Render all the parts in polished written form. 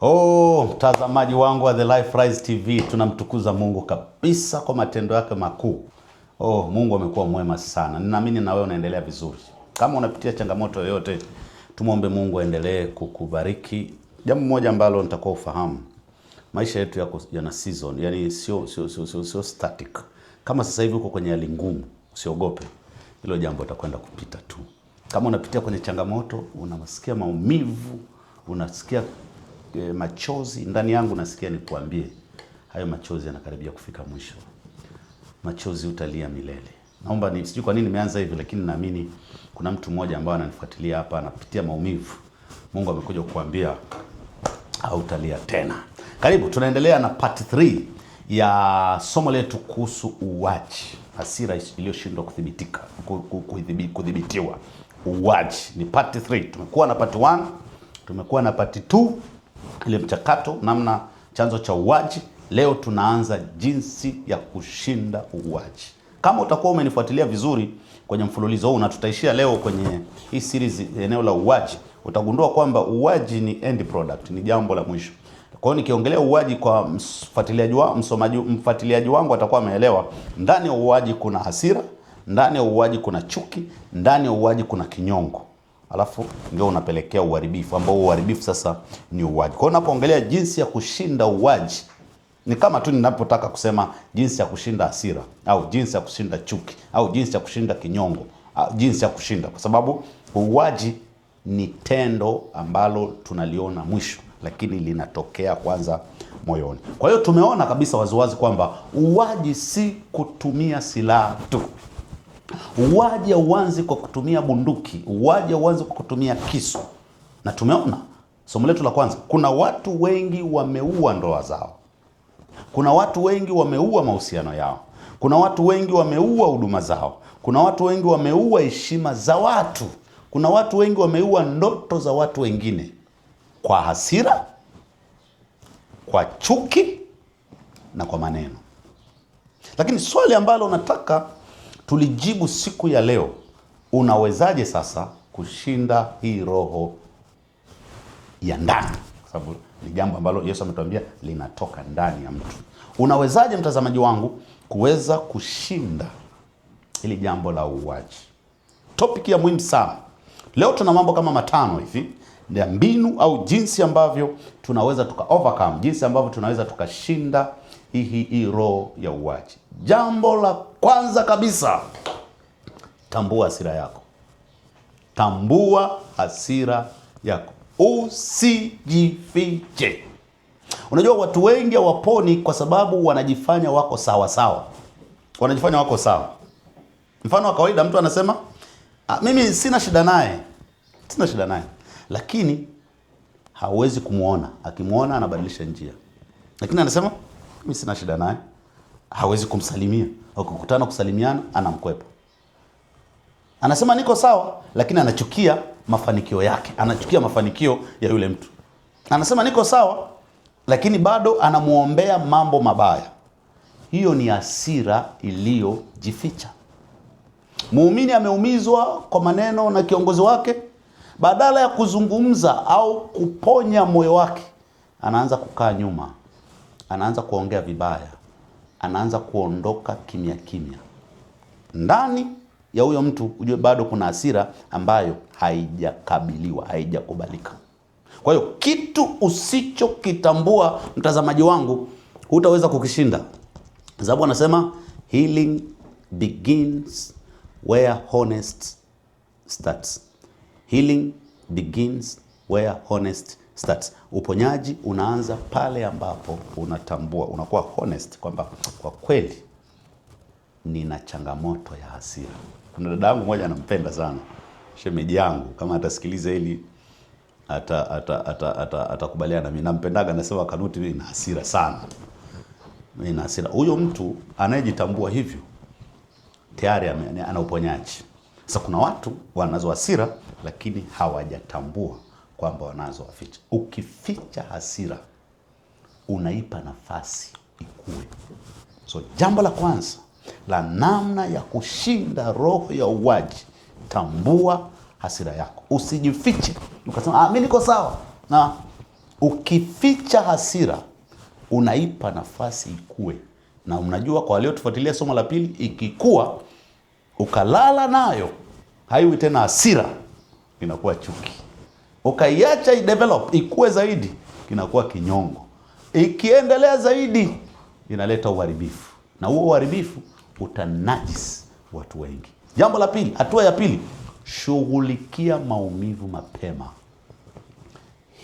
Mtazamaji wangu wa The Life Rise TV, tunamtukuza Mungu kabisa kwa matendo yake makuu. Mungu amekuwa mwema sana. Ninaamini na wewe unaendelea vizuri. Kama unapitia changamoto yoyote, tumuombe Mungu aendelee kukubariki. Jambo moja ambalo nitakuwa ufahamu, maisha yetu yana season, yani sio static. Kama sasa hivi uko kwenye hali ngumu, usiogope. Hilo jambo litakwenda kupita tu. Kama unapitia kwenye changamoto, unasikia maumivu, unasikia machozi ndani yangu, nasikia nikuambie hayo machozi yanakaribia kufika mwisho. Machozi utalia milele. Naomba sijui kwa nini nimeanza hivi, lakini naamini kuna mtu mmoja ambaye ananifuatilia hapa anapitia maumivu. Mungu amekuja kukuambia hautalia tena. Karibu, tunaendelea na part 3 ya somo letu kuhusu uuaji, hasira iliyoshindwa kudhibitiwa. Uuaji ni part 3. Tumekuwa na part 1, tumekuwa na part 2, ile mchakato, namna chanzo cha uuaji. Leo tunaanza jinsi ya kushinda uuaji. Kama utakuwa umenifuatilia vizuri kwenye mfululizo huu, na tutaishia leo kwenye hii series eneo la uuaji, utagundua kwamba uuaji ni end product, ni jambo la mwisho. Kwa hiyo nikiongelea uuaji kwa mfuatiliaji wangu atakuwa ameelewa, ndani ya uuaji kuna hasira, ndani ya uuaji kuna chuki, ndani ya uuaji kuna kinyongo. Alafu ndio unapelekea uharibifu, ambao uharibifu sasa ni uuaji. Kwa hiyo unapoongelea jinsi ya kushinda uuaji, ni kama tu ninapotaka kusema jinsi ya kushinda hasira, au jinsi ya kushinda chuki, au jinsi ya kushinda kinyongo, au jinsi ya kushinda, kwa sababu uuaji ni tendo ambalo tunaliona mwisho, lakini linatokea kwanza moyoni. Kwa hiyo tumeona kabisa waziwazi kwamba uuaji si kutumia silaha tu. Uuaji hauanzi kwa kutumia bunduki, uuaji hauanzi kwa kutumia kisu. Na tumeona somo letu la kwanza, kuna watu wengi wameua ndoa zao. Kuna watu wengi wameua mahusiano yao. Kuna watu wengi wameua huduma zao. Kuna watu wengi wameua heshima za watu. Kuna watu wengi wameua ndoto za watu wengine kwa hasira, kwa chuki na kwa maneno. Lakini swali ambalo nataka tulijibu siku ya leo, unawezaje sasa kushinda hii roho ya ndani? Kwa sababu ni jambo ambalo Yesu ametuambia linatoka ndani ya mtu. Unawezaje, mtazamaji wangu, kuweza kushinda hili jambo la uuaji? Topic ya muhimu sana. Leo tuna mambo kama 5 hivi, ndio mbinu au jinsi ambavyo tunaweza overcome, jinsi ambavyo tunaweza tukashinda hii roho ya uuaji. Jambo la kwanza kabisa, tambua hasira yako. Tambua hasira yako. Usijifiche. Unajua watu wengi hawaponi kwa sababu wanajifanya wako sawa sawa. Wanajifanya wako sawa. Mfano wa kawaida, mtu anasema, mimi sina shida naye. Sina shida naye. Lakini hawezi kumuona. Akimuona anabadilisha njia. Lakini anasema, mimi sina shida naye. Hawezi kumsalimia. Wakikutana kusalimiana, anamkwepa. Anasema niko sawa, lakini anachukia mafanikio yake. Anachukia mafanikio ya yule mtu. Anasema niko sawa, lakini bado anamuombea mambo mabaya. Hiyo ni hasira iliyojificha. Muumini ameumizwa kwa maneno na kiongozi wake, badala ya kuzungumza au kuponya moyo wake, anaanza kukaa nyuma. Anaanza kuongea vibaya. Anaanza kuondoka kimya kimya. Ndani ya huyo mtu ujue bado kuna hasira ambayo haijakabiliwa, haijakubalika. Kwa hiyo kitu usichokitambua, mtazamaji wangu, hutaweza kukishinda. Sababu anasema healing begins where honest starts. Healing begins where honest starts. Uponyaji unaanza pale ambapo unatambua, unakuwa honest kwamba kwa kweli nina changamoto ya hasira. Kuna dada yangu mmoja anampenda sana, shemeji yangu, kama atasikiliza hili atakubaliana na mimi. Nampendaga, anasema Kanuti, mimi nina hasira sana. Mimi nina hasira. Huyo mtu anayejitambua hivyo tayari ana uponyaji. Sasa kuna watu wanazo hasira lakini hawajatambua kwamba wanazo waficha. Ukificha hasira, unaipa nafasi ikue. So jambo la kwanza la namna ya kushinda roho ya uuaji, tambua hasira yako. Usijifiche ukasema mimi niko sawa. Na Ukificha hasira, unaipa nafasi ikue. Na mnajua kwa waliotufuatilia somo la pili, ikikua ukalala nayo, haiwi tena hasira, inakuwa chuki. Ukaiacha i-develop, ikue zaidi, inakuwa kinyongo. Ikiendelea zaidi, inaleta uharibifu. Na huo uharibifu utanajisi watu wengi. Jambo la pili, hatua ya pili, shughulikia maumivu mapema.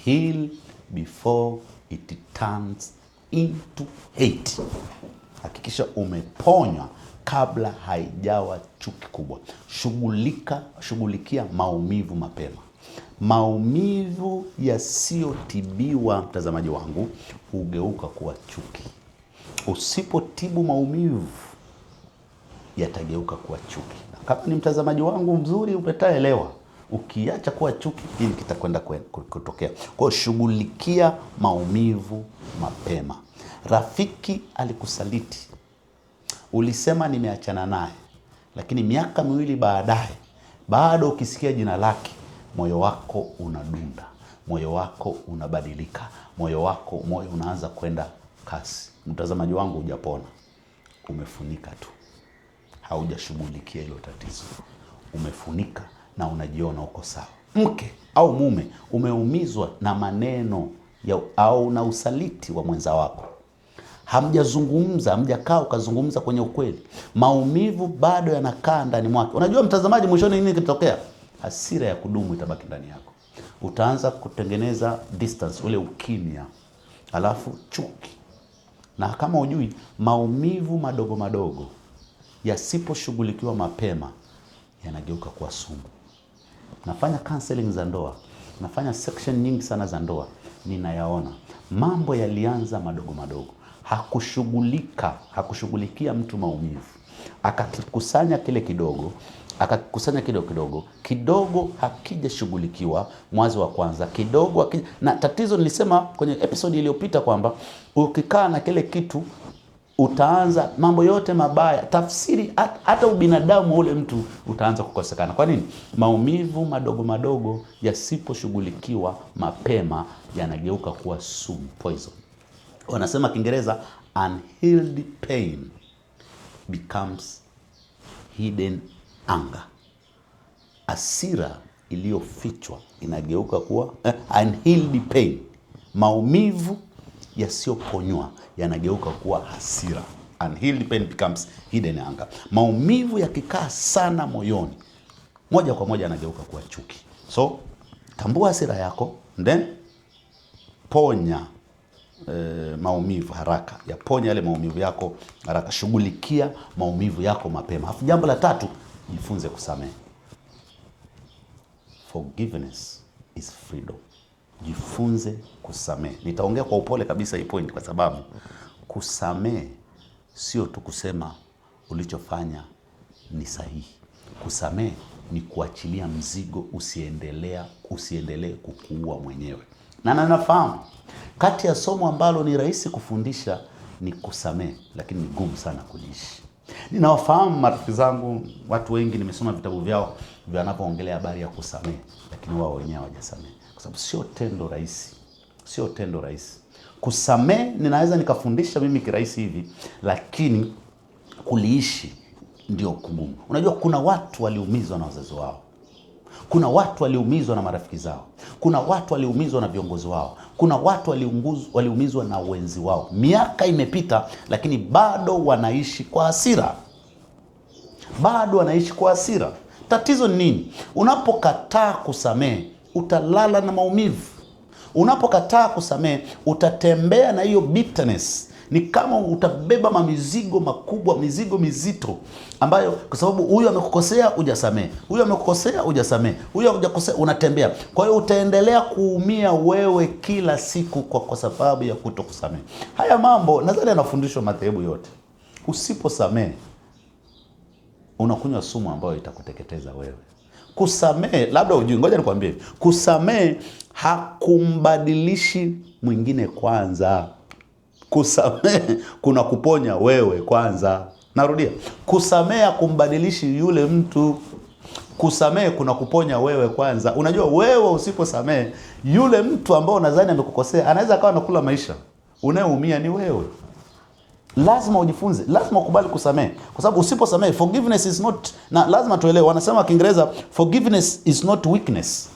Heal before it turns into hate. Hakikisha umeponywa kabla haijawa chuki kubwa. Shughulikia maumivu mapema. Maumivu yasiyotibiwa, mtazamaji wangu, hugeuka kuwa chuki. Usipotibu maumivu, yatageuka kuwa chuki. Na kama ni mtazamaji wangu mzuri, umetaelewa, ukiacha kuwa chuki, hili kitakwenda kutokea. Kwa hiyo shughulikia maumivu mapema. Rafiki alikusaliti, ulisema nimeachana naye, lakini miaka 2 baadaye, bado ukisikia jina lake, moyo wako unadunda, moyo wako unabadilika, moyo unaanza kwenda kasi. Mtazamaji wangu, hujapona, umefunika tu, haujashughulikia hilo tatizo. Umefunika na unajiona uko sawa. Mke au mume umeumizwa na maneno au na usaliti wa mwenza wako. Hamjazungumza, hamjakaa ukazungumza kwenye ukweli. Maumivu bado yanakaa ndani mwake. Unajua mtazamaji, mwishoni nini kitokea? Hasira ya kudumu itabaki ndani yako. Utaanza kutengeneza distance, ule ukimya, alafu chuki. Na kama hujui, maumivu madogo madogo yasiposhughulikiwa mapema yanageuka kuwa sumu. Nafanya counseling za ndoa, nafanya section nyingi sana za ndoa, ninayaona mambo yalianza madogo madogo. Hakushughulikia mtu maumivu, akakusanya kile kidogo, kidogo hakijashughulikiwa mwanzo wa kwanza, kidogo na tatizo, nilisema kwenye episode iliyopita kwamba ukikaa na kile kitu utaanza mambo yote mabaya, tafsiri hata ubinadamu ule mtu utaanza kukosekana. Kwa nini? Maumivu madogo madogo yasiposhughulikiwa mapema yanageuka kuwa sumu, poison. Wanasema Kiingereza, unhealed pain becomes hidden anger. Hasira iliyofichwa inageuka kuwa unhealed pain. Maumivu yasiyoponywa yanageuka kuwa hasira. Unhealed pain becomes hidden anger. Maumivu yakikaa sana moyoni, moja kwa moja yanageuka kuwa chuki. So, tambua hasira yako, then ponya maumivu haraka. Yaponya yale maumivu yako haraka. Shughulikia maumivu yako mapema. Alafu jambo la tatu, jifunze kusamehe. Forgiveness is freedom. Jifunze kusamehe. Nitaongea kwa upole kabisa hii point, kwa sababu kusamehe sio tu kusema ulichofanya ni sahihi. Kusamehe ni kuachilia mzigo, usiendelee kukuua mwenyewe. Na nafahamu kati ya somo ambalo ni rahisi kufundisha ni kusamehe, lakini ni gumu sana kuliishi. Ninawafahamu marafiki zangu, watu wengi nimesoma vitabu vyao wanapoongelea habari ya kusamehe, lakini wao wenyewe hawajasamehe, kwa sababu sio tendo rahisi. Kusamehe ninaweza nikafundisha mimi kirahisi hivi, lakini kuliishi ndio kugumu. Unajua kuna watu waliumizwa na wazazi wao. Kuna watu waliumizwa na marafiki zao. Kuna watu waliumizwa na viongozi wao. Kuna watu waliumizwa na wenzi wao. Miaka imepita, lakini bado wanaishi kwa hasira. Tatizo ni nini? Unapokataa kusamehe, utalala na maumivu. Unapokataa kusamehe, utatembea na hiyo bitterness. Ni kama utabeba mamizigo makubwa, mizigo mizito, ambayo kwa sababu huyu amekukosea hujasamehe, huyu amekukosea hujasamehe, huyu hujakosea, unatembea. Kwa hiyo utaendelea kuumia wewe kila siku kwa sababu ya kutokusamehe. Haya mambo nadhani yanafundishwa madhehebu yote. Usiposamehe, unakunywa sumu ambayo itakuteketeza wewe. Kusamehe, labda ujui, ngoja nikwambie, kusamehe hakumbadilishi mwingine kwanza. Kusamehe kuna kuponya wewe kwanza. Narudia, kusamehe hakumbadilishi yule mtu. Kusamehe kuna kuponya wewe kwanza. Unajua wewe usiposamehe, yule mtu ambao unadhani amekukosea anaweza akawa anakula maisha. Unayeumia ni wewe. Lazima ujifunze, lazima ukubali kusamehe. Kwa sababu usiposamehe, forgiveness is not, na lazima tuelewe, wanasema Kiingereza, forgiveness is not weakness.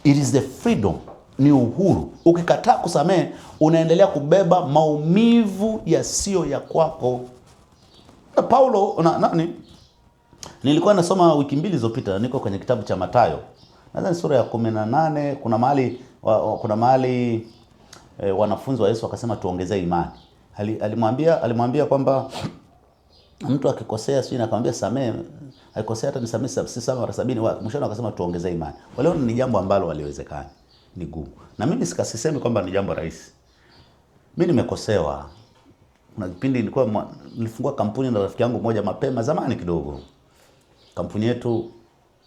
It is the freedom, ni uhuru. Ukikataa kusamehe, unaendelea kubeba maumivu yasiyo ya kwako. Paulo, nilikuwa nasoma wiki mbili zilizopita, niko kwenye kitabu cha Mathayo. Nadhani sura ya 18, kuna mahali wanafunzi wa Yesu wakasema tuongezee imani. Alimwambia kwamba mtu akikosea sio, akamwambia samehe, akikosea hata nisamehe 70. Mwisho akasema tuongezee imani. Wale ni jambo ambalo waliwezekana, ni gumu. Na mimi sikasisemi kwamba ni jambo rahisi. Mimi nimekosewa. Kuna kipindi nilifungua kampuni na rafiki yangu mmoja mapema zamani kidogo. Kampuni yetu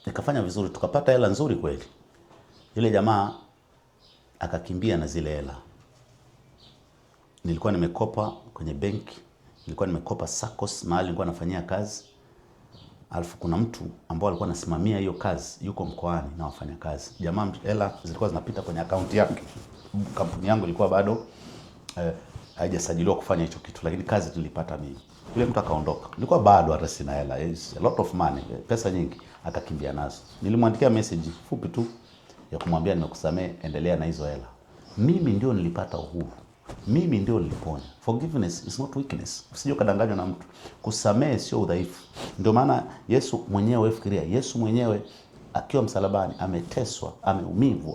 ikafanya vizuri, tukapata hela nzuri kweli. Yule jamaa akakimbia na zile hela. Nilikuwa nimekopa kwenye benki, nilikuwa nimekopa SACCOS mahali nilikuwa nafanyia kazi. Alafu kuna mtu ambao alikuwa anasimamia hiyo kazi, yuko mkoani na wafanya kazi. Jamaa hela zilikuwa zinapita kwenye akaunti yake. Kampuni yangu ilikuwa bado haijasajiliwa kufanya hicho kitu, lakini kazi tulipata mimi. Yule mtu akaondoka. Nilikuwa bado hata sina hela, a lot of money, pesa nyingi, akakimbia nazo. Nilimwandikia message fupi tu ya kumwambia nimekusamehe, endelea na hizo hela. Mimi ndio nilipata uhuru. Mimi ndio nilipona. Forgiveness is not weakness. Usije kadanganywa na mtu. Kusamehe sio udhaifu. Ndio maana Yesu mwenyewe, fikiria, Yesu mwenyewe akiwa msalabani ameteswa,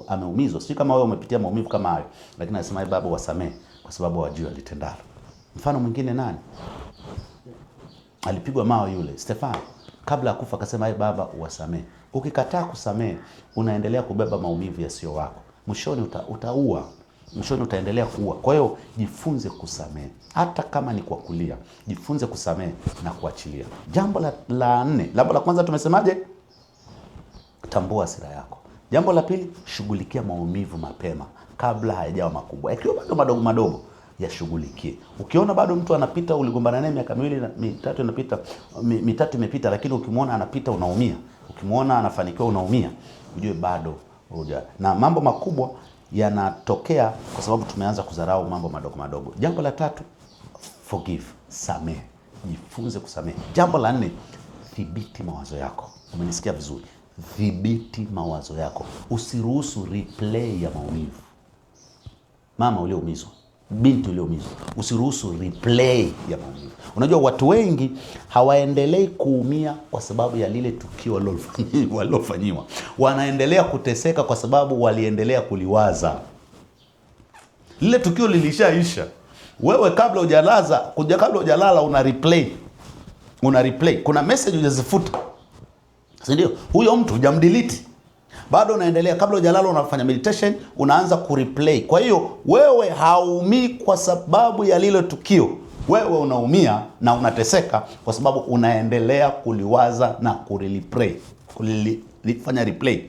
ameumizwa. Sio kama wewe umepitia maumivu kama hayo, lakini anasema Baba wasamehe kwa sababu hawajui walitendalo. Mfano mwingine nani? Alipigwa mawe yule Stefano. Kabla ya kufa akasema Baba wasamehe. Ukikataa kusamehe, unaendelea kubeba maumivu yasiyo wako. Mwishoni utaua. Mwishoni utaendelea kuua. Kwa hiyo jifunze kusamehe. Hata kama ni kwa kulia, jifunze kusamehe na kuachilia. Jambo la 4. Jambo la kwanza tumesemaje? Tambua hasira yako. Jambo la pili, shughulikia maumivu mapema kabla hayajawa makubwa. Ikiwa bado madogo madogo, yashughulikie. Ukiona bado mtu anapita, uligombana naye miaka 2 imepita, lakini ukimwona anapita unaumia. Ukimwona anafanikiwa unaumia. Ujue bado hoja. Na mambo makubwa yanatokea kwa sababu tumeanza kudharau mambo madogo madogo. Jambo la 3, forgive, samehe. Jifunze kusamehe. Jambo la 4, dhibiti mawazo yako. Umenisikia vizuri? Dhibiti mawazo yako. Usiruhusu replay ya maumivu. Mama ulioumizwa, binti ulioumizwa, usiruhusu replay ya maumivu. Unajua watu wengi hawaendelei kuumia kwa sababu ya lile tukio walilofanyiwa. Wanaendelea kuteseka kwa sababu waliendelea kuliwaza. Lile tukio lilishaisha. Wewe kabla hujalala una replay. Kuna message hujazifuta. Si ndio? Huyo mtu hujamdelete. Bado unaendelea, kabla hujalala unafanya meditation, unaanza kureplay. Kwa hiyo wewe haumii kwa sababu ya lile tukio. Wewe unaumia na unateseka kwa sababu unaendelea kuliwaza na kulifanya replay.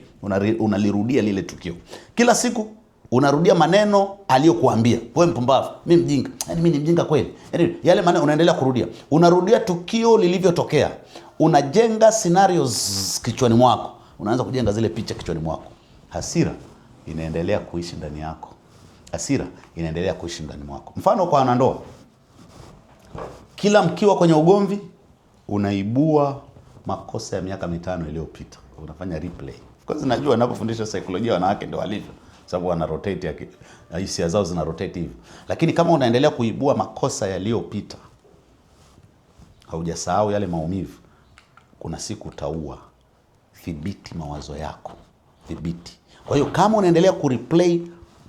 Unalirudia lile tukio. Kila siku unarudia maneno aliyokuambia. Wewe mpumbavu, mimi mjinga. Mimi ni mjinga kweli. Yale maneno unaendelea kurudia. Unarudia tukio lilivyotokea. Unajenga scenarios kichwani mwako. Unaanza kujenga zile picha kichwani mwako. Hasira inaendelea kuishi ndani yako. Mfano kwa wanandoa. Kila mkiwa kwenye ugomvi, unaibua makosa ya miaka 5 iliyopita. Unafanya replay. Kwa sababu najua ninapofundisha saikolojia wanawake ndio walivyo. Sababu wana rotate, hisia zao zina rotate hivi. Lakini kama unaendelea kuibua makosa yaliyopita, haujasahau yale maumivu, kuna siku utaua. Dhibiti mawazo yako. Dhibiti. Kwa hiyo kama unaendelea kureplay,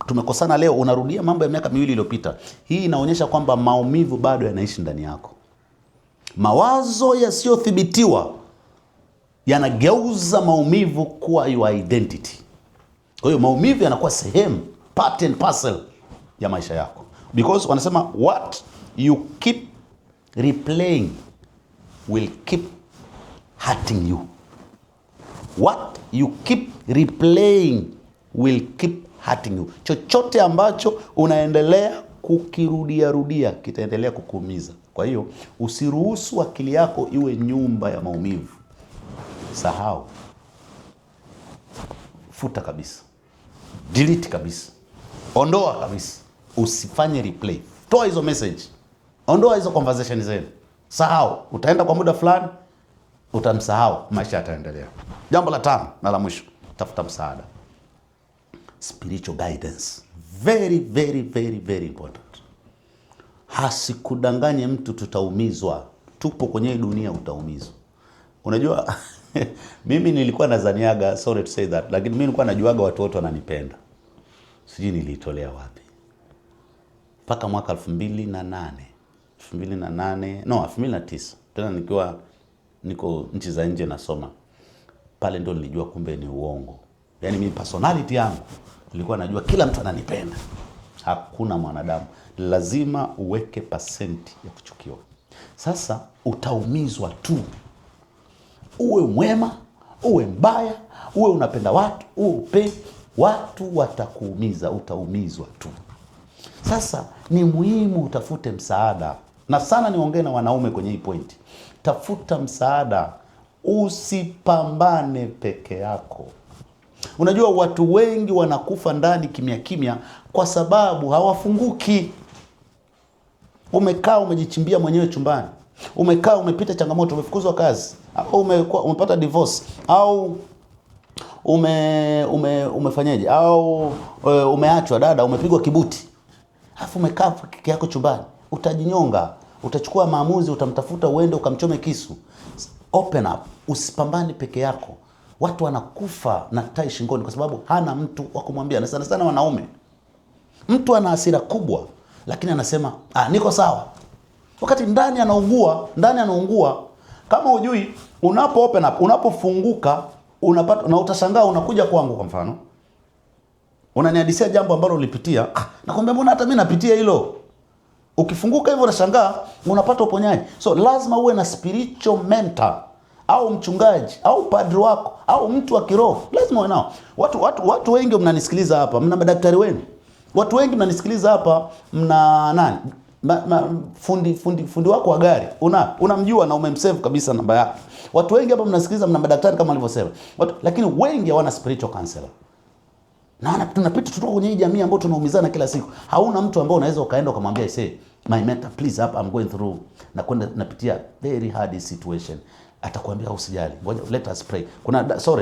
tumekosana leo, unarudia mambo ya miaka 2 iliyopita, hii inaonyesha kwamba maumivu bado yanaishi ndani yako. Mawazo yasiyothibitiwa yanageuza maumivu kuwa your identity. Kwa hiyo maumivu yanakuwa sehemu, part and parcel ya maisha yako. Because wanasema what you keep replaying will keep hurting you. What you keep replaying will keep hurting you. Chochote ambacho unaendelea kukirudia kitaendelea kukuumiza. Kwa hiyo usiruhusu akili yako iwe nyumba ya maumivu. Sahau. futa kabisa, delete kabisa, ondoa kabisa, usifanye replay, toa hizo message, ondoa hizo conversation zenu, sahau. Utaenda kwa muda fulani, utamsahau, maisha yataendelea. Jambo la 5 na la mwisho, tafuta msaada. Spiritual guidance, very very very very important. Hasikudanganye mtu tutaumizwa. Tupo kwenye dunia, utaumizwa. Unajua mimi nilikuwa nadhaniaga, sorry to say that, lakini mimi nilikuwa najuaga watu wote wananipenda. Sijui nilitolea wapi. Mpaka mwaka 2009. Tena nikiwa niko nchi za nje nasoma. Pale ndo nilijua kumbe ni uongo. Yaani mimi personality yangu nilikuwa najua kila mtu ananipenda. Hakuna mwanadamu. Lazima uweke pasenti ya kuchukiwa. Sasa utaumizwa tu. Uwe mwema, uwe mbaya, uwe unapenda watu, uwe upendi, watu watakuumiza, utaumizwa tu. Sasa ni muhimu utafute msaada. Na sana niongee na wanaume kwenye hii pointi. Tafuta msaada. Usipambane peke yako. Unajua watu wengi wanakufa ndani kimya kimya kwa sababu hawafunguki. Umekaa umejichimbia mwenyewe chumbani. Umekaa umepita changamoto, umefukuzwa kazi, au umepata divorce, au umefanyaje, au umeachwa dada, umepigwa kibuti. Alafu umekaa peke yako chumbani, utajinyonga, utachukua maamuzi, utamtafuta uende ukamchome kisu. Open up, usipambane peke yako. Watu wanakufa na tai shingoni kwa sababu hana mtu wa kumwambia. Na sana sana wanaume. Mtu ana hasira kubwa lakini anasema, niko sawa. Wakati ndani anaungua. Kama hujui, unapo open up, unapofunguka, unapata, na utashangaa unakuja kwangu kwa mfano. Unanihadisia jambo ambalo ulipitia, nakwambia mbona hata mimi napitia hilo. Ukifunguka hivyo unashangaa, unapata uponyaji. So lazima uwe na spiritual mentor, au mchungaji, au padri wako, au mtu wa kiroho. Lazima uwe nao. Watu wengi mnanisikiliza hapa, mna madaktari wenu. Watu wengi mnanisikiliza hapa, mna nani? Fundi wako wa gari. Unamjua na umemsave kabisa namba yake. Watu wengi hapa mnasikiliza, mna madaktari kama alivyosema. Lakini wengi hawana spiritual counselor. Na tunapita tutoka kwenye hii jamii ambayo tunaumizana kila siku. Hauna mtu ambaye unaweza ukaenda ukamwambia, say my mentor please, I'm going through na kwenda napitia very hard situation. Atakwambia usijali, ngoja let us pray.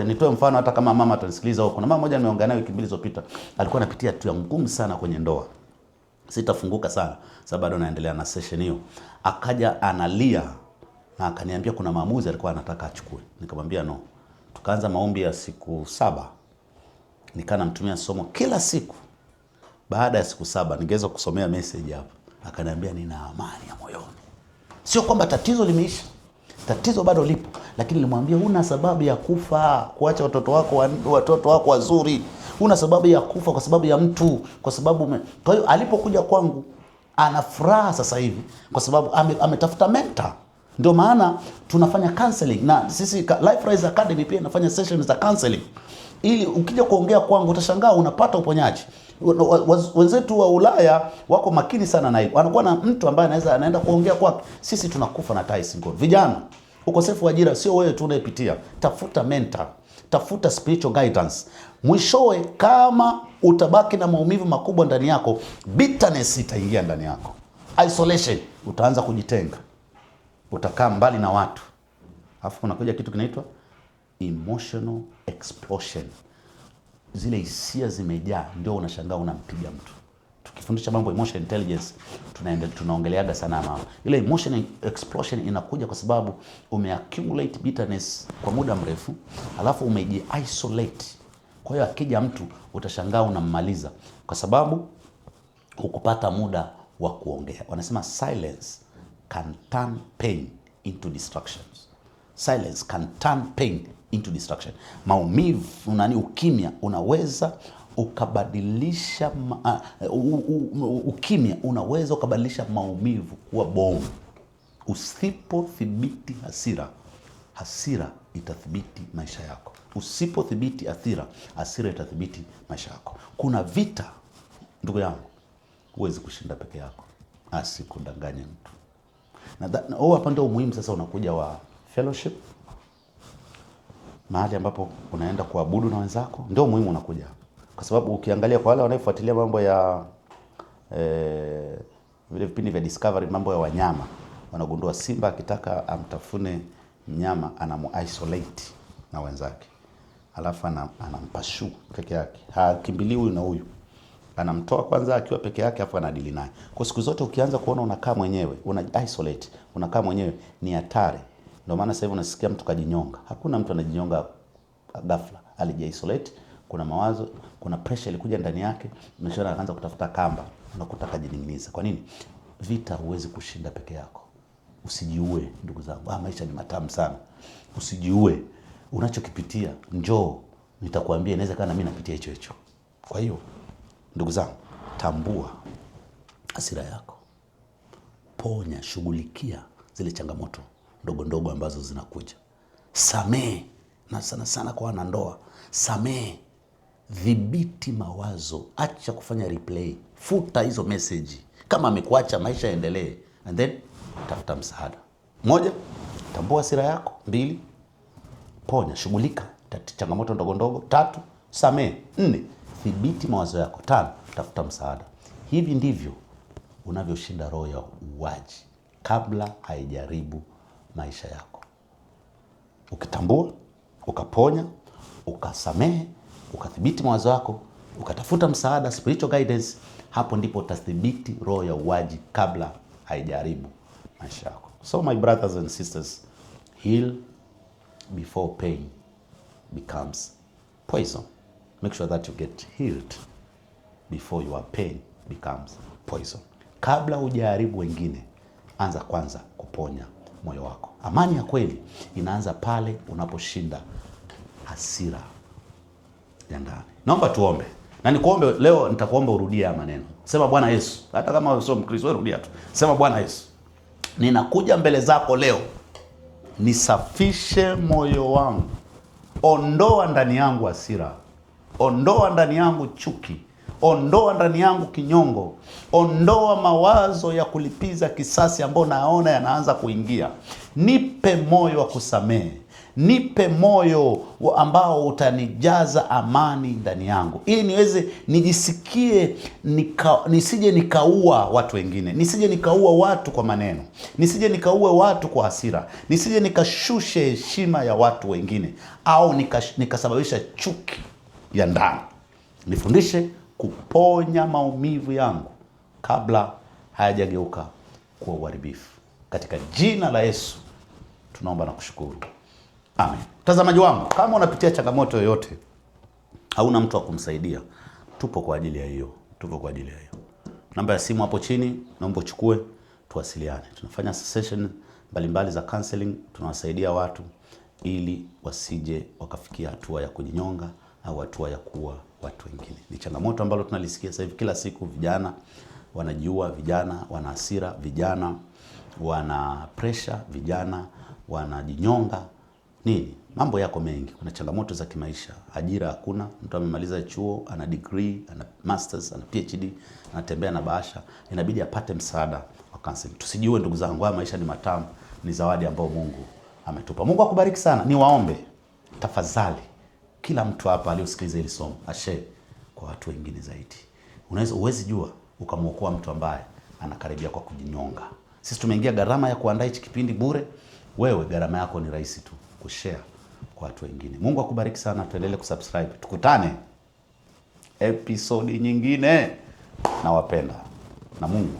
Nitoe mfano hata kama mama atanisikiliza huko. Kuna mama mmoja nimeongea naye wiki mbili zilizopita, alikuwa anapitia tu ngumu sana kwenye ndoa. Sitafunguka sana sababu bado naendelea na session hiyo. Akaja analia na akaniambia kuna maamuzi alikuwa anataka achukue. Nikamwambia no. Tukaanza maombi ya siku 7. Nikana mtumia somo kila siku. Baada ya siku 7 ningeweza kusomea message hapo. Akaniambia nina amani ya moyoni. Sio kwamba tatizo limeisha. Tatizo bado lipo, lakini nilimwambia huna sababu ya kufa, kuacha watoto wako wazuri. Huna sababu ya kufa kwa sababu ya mtu, kwa sababu kwa hiyo alipokuja kwangu ana furaha sasa hivi kwa sababu ametafuta mentor. Ndio maana tunafanya counseling, na sisi Life Rise Academy pia inafanya sessions za counseling. Ili ukija kuongea kwangu utashangaa unapata uponyaji. Wenzetu wa Ulaya wako makini sana na hiyo. Anakuwa na mtu ambaye anaenda kuongea kwake. Sisi tunakufa na tai single. Vijana, ukosefu wa ajira sio wewe tu unayepitia. Tafuta mentor, tafuta spiritual guidance. Mwishowe kama utabaki na maumivu makubwa ndani yako, bitterness itaingia ndani yako. Isolation, utaanza kujitenga. Utakaa mbali na watu. Alafu kunakuja kitu kinaitwa emotional explosion. Zile hisia zimejaa, ndio unashangaa unampiga mtu. Tukifundisha mambo emotional intelligence, tunaongeleaga sana mama. Ile emotional explosion inakuja kwa sababu umeaccumulate bitterness kwa muda mrefu, alafu umeji-isolate. Kwa hiyo akija mtu utashangaa unammaliza kwa sababu hukupata muda wa kuongea. Wanasema silence can turn pain into destructions. Silence can turn pain into destruction. Maumivu, ukimya unaweza ukabadilisha unaweza ukabadilisha maumivu kuwa bomu. Usipothibiti hasira itathibiti maisha yako. Usipothibiti hasira itathibiti maisha yako. Kuna vita, ndugu yangu, huwezi kushinda peke yako. Asikudanganye mtu. Na hapa ndio muhimu sasa unakuja wa fellowship. mahali ambapo unaenda kuabudu na wenzako, ndio muhimu unakuja. Kwa sababu ukiangalia kwa wale wanaofuatilia mambo ya vile vipindi vya Discovery, mambo ya wanyama, wanagundua simba akitaka amtafune mnyama anamu-isolate na wenzake. Alafu anampashu peke yake. Hakimbili huyu na huyu. Anamtoa kwanza akiwa peke yake, afu anadili naye. Kwa siku zote ukianza kuona unakaa mwenyewe, una-isolate, unakaa mwenyewe, ni hatari. Ndio maana sasa hivi unasikia mtu kajinyonga. Hakuna mtu anajinyonga ghafla. Aliji-isolate, kuna mawazo, kuna pressure ilikuja ndani yake, mshana anaanza kutafuta kamba, unakuta kajining'iniza. Kwa nini? Vita huwezi kushinda peke yako. Usijiue ndugu zangu. Maisha ni matamu sana. Usijiue. Unachokipitia njoo nitakwambia, inaweza kana mimi napitia hicho hicho. Kwa hiyo ndugu zangu, tambua hasira yako. Ponya, shughulikia zile changamoto ndogo ndogo ambazo zinakuja. Samehe, na sana sana kwa wanandoa. Samehe. Dhibiti mawazo, acha kufanya replay. Futa hizo message. Kama amekuacha, maisha yaendelee. And then tafuta msaada. 1, tambua hasira yako. 2, ponya, shughulika changamoto ndogo ndogo. 3, samehe. 4, dhibiti mawazo yako. 5, tafuta msaada. Hivi ndivyo unavyoshinda roho ya uuaji kabla haijaribu maisha yako. Ukitambua, ukaponya, ukasamehe, ukadhibiti mawazo yako, ukatafuta msaada, spiritual guidance, hapo ndipo utadhibiti roho ya uuaji kabla haijaribu maisha yako. So my brothers and sisters, heal before pain becomes poison. Make sure that you get healed before your pain becomes poison. Kabla hujaribu wengine, anza kwanza kuponya moyo wako. Amani ya kweli inaanza pale unaposhinda hasira ya ndani. Naomba tuombe. Na nikuombe leo, nitakuomba urudie haya maneno. Sema, Bwana Yesu, hata kama sio Mkristo, rudia tu. Sema, Bwana Yesu, ninakuja mbele zako leo. Nisafishe moyo wangu. Ondoa ndani yangu hasira. Ondoa ndani yangu chuki. Ondoa ndani yangu kinyongo. Ondoa mawazo ya kulipiza kisasi ambayo naona yanaanza kuingia. Nipe moyo wa kusamehe. Nipe moyo ambao utanijaza amani ndani yangu, ili niweze nijisikie nisije nikaua watu wengine, nisije nikaua watu kwa maneno, nisije nikaue watu kwa hasira, nisije nikashushe heshima ya watu wengine, au nikasababisha chuki ya ndani. Nifundishe kuponya maumivu yangu kabla hayajageuka kuwa uharibifu. Katika jina la Yesu tunaomba na kushukuru. Amen. Mtazamaji wangu, kama unapitia changamoto yoyote, hauna mtu wa kumsaidia, tupo kwa ajili ya hiyo. Namba ya simu hapo chini, naomba uchukue, tuwasiliane. Tunafanya session mbalimbali za counseling, tunawasaidia watu ili wasije wakafikia hatua ya kujinyonga au hatua ya kuua watu wengine. Ni changamoto ambalo tunalisikia sasa hivi kila siku. Vijana wanajiua, vijana wana hasira, vijana wana pressure, vijana wanajinyonga. Nini? Mambo yako mengi. Kuna changamoto za kimaisha. Ajira hakuna. Mtu amemaliza chuo, ana degree, ana masters, ana PhD, anatembea na bahasha. Inabidi apate msaada wa counseling. Tusijiue ndugu zangu, haya maisha ni matamu, ni zawadi ambayo Mungu ametupa. Mungu akubariki sana. Niwaombe tafadhali, kila mtu hapa aliyosikiliza hili somo ashare kwa watu wengine zaidi. Uwezi jua ukamwokoa mtu ambaye anakaribia kwa kujinyonga. Sisi tumeingia gharama ya kuandaa hichi kipindi bure. Wewe gharama yako ni rahisi tu, kushare kwa watu wengine. Mungu akubariki sana. Tuendelee kusubscribe. Tukutane episode nyingine. Nawapenda na Mungu